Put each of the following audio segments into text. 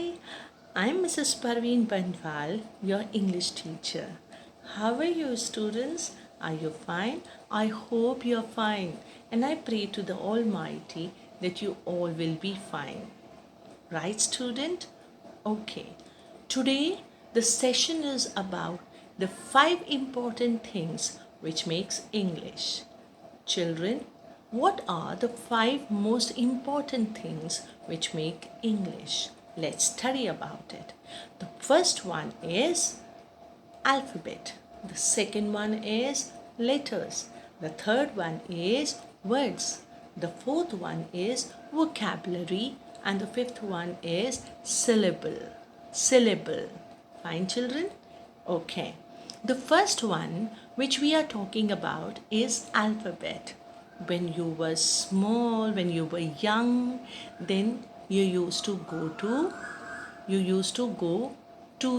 Hi, I'm Mrs. Parveen Banwal, your English teacher. How are you, students? Are you fine? I hope you're fine, and I pray to the Almighty that you all will be fine. Right, student? Okay. Today, the session is about the 5 important things which makes English. Children, what are the 5 most important things which make English? Let's study about it. The first one is alphabet. The second one is letters. The third one is words. The fourth one is vocabulary. And the fifth one is syllable. Syllable. Fine, children? Okay. The first one which we are talking about is alphabet. When you were small, when you were young, then you used to go to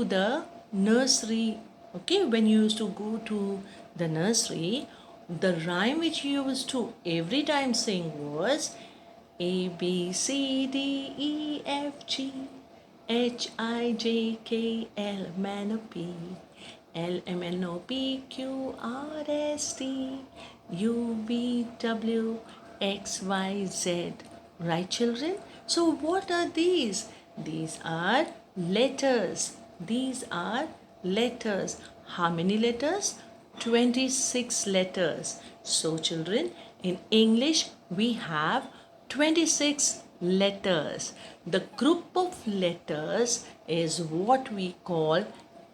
the nursery. Okay, when you used to go to the nursery, the rhyme which you used to every time sing was A B C D E F G H I J K L M N O P L M N O P Q R S T U V W X Y Z. Right, children? So, what are these? These are letters. These are letters. How many letters? 26 letters. So, children, in English, we have 26 letters. The group of letters is what we call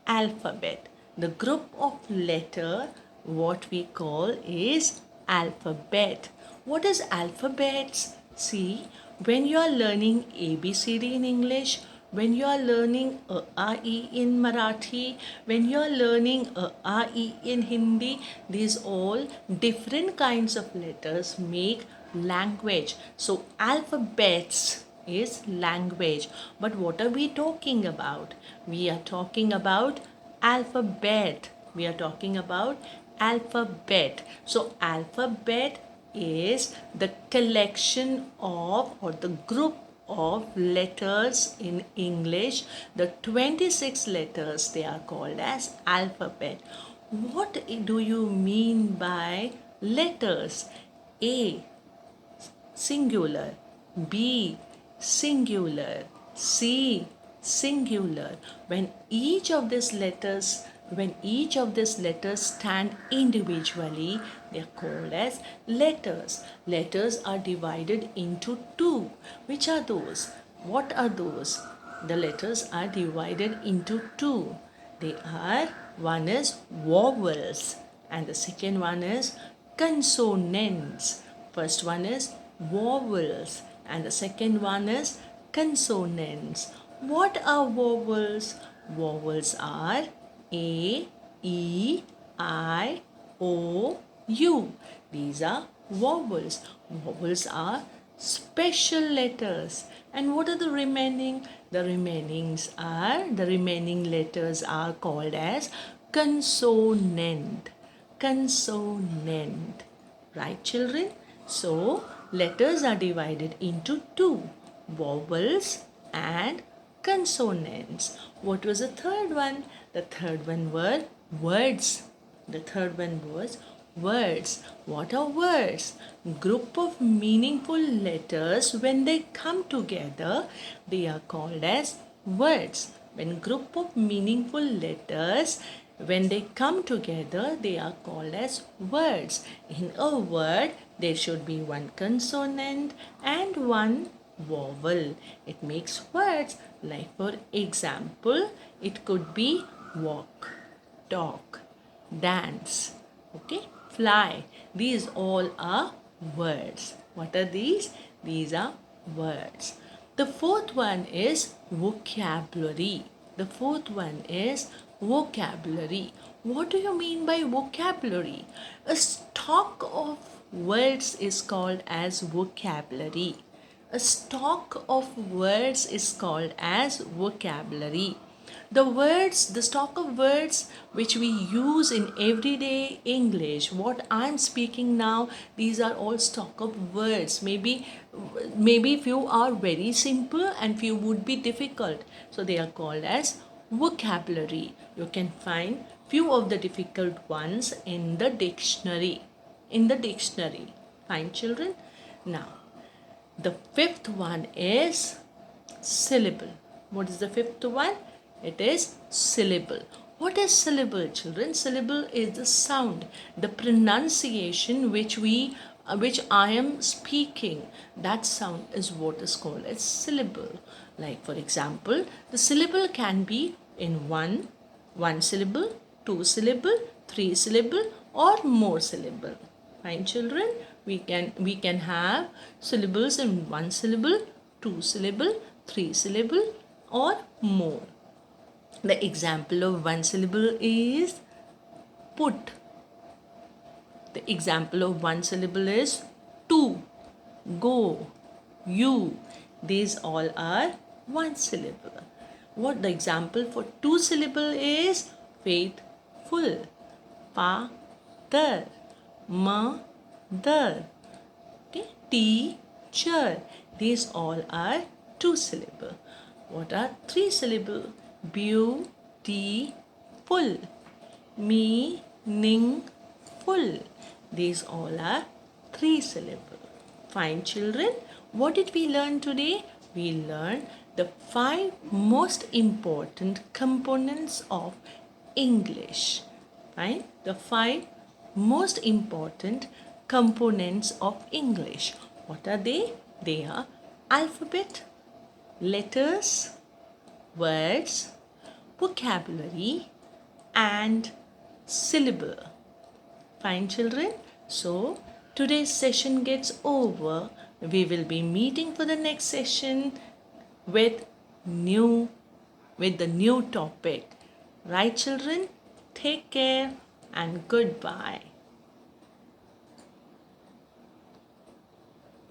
alphabet. The group of letter what we call is alphabet. What is alphabets? See, when you are learning ABCD in English, when you are learning A in Marathi, when you are learning A in Hindi, these all different kinds of letters make language. So alphabets is language. But what are we talking about? We are talking about alphabet. We are talking about alphabet. So alphabet is the collection of or the group of letters in English. The 26 letters, they are called as alphabet. What do you mean by letters? A singular, B singular, C singular. When each of these letters stand individually, they are called as letters. Letters are divided into two. Which are those? What are those? The letters are divided into two. They are, one is vowels and the second one is consonants. First one is vowels and the second one is consonants. What are vowels? Vowels are A, E, I, O, U. These are vowels. Vowels are special letters. And what are the remaining? The remaining letters are called as consonant. Consonant. Right, children? So, letters are divided into two, vowels and consonants. What was the third one? The third one were words. The third one was words. What are words? Group of meaningful letters, when they come together, they are called as words. When group of meaningful letters, when they come together, they are called as words. In a word, there should be one consonant and one vowel. It makes words. Like for example, it could be walk, talk, dance, okay, fly. These all are words. What are these? These are words. The fourth one is vocabulary. The fourth one is vocabulary. What do you mean by vocabulary? A stock of words is called as vocabulary. A stock of words is called as vocabulary. The words, the stock of words which we use in everyday English, what I'm speaking now, these are all stock of words. Maybe few are very simple and few would be difficult. So they are called as vocabulary. You can find few of the difficult ones in the dictionary. Fine, children? Now, the fifth one is syllable. What is the fifth one? It is syllable. What is syllable, children? Syllable is the sound, the pronunciation which I am speaking. That sound is what is called as syllable. Like for example, the syllable can be in one syllable, two syllable, three syllable, or more syllable. Fine, children? We can have syllables in one syllable, two syllable, three syllable, or more. The example of one syllable is put. The example of one syllable is to, go, you. These all are one syllable. What the example for two syllable is? Faithful, father, mother, okay, teacher. These all are two syllable. What are three syllable? Beautiful, meaningful. These all are three syllable. Fine, children. What did we learn today? We learned the 5 most important components of English. Fine. The 5 most important components of English. What are they? They are alphabet, letters, words, vocabulary, and syllable. Fine, children. So today's session gets over. We will be meeting for the next session with the new topic. Right, children? Take care and goodbye.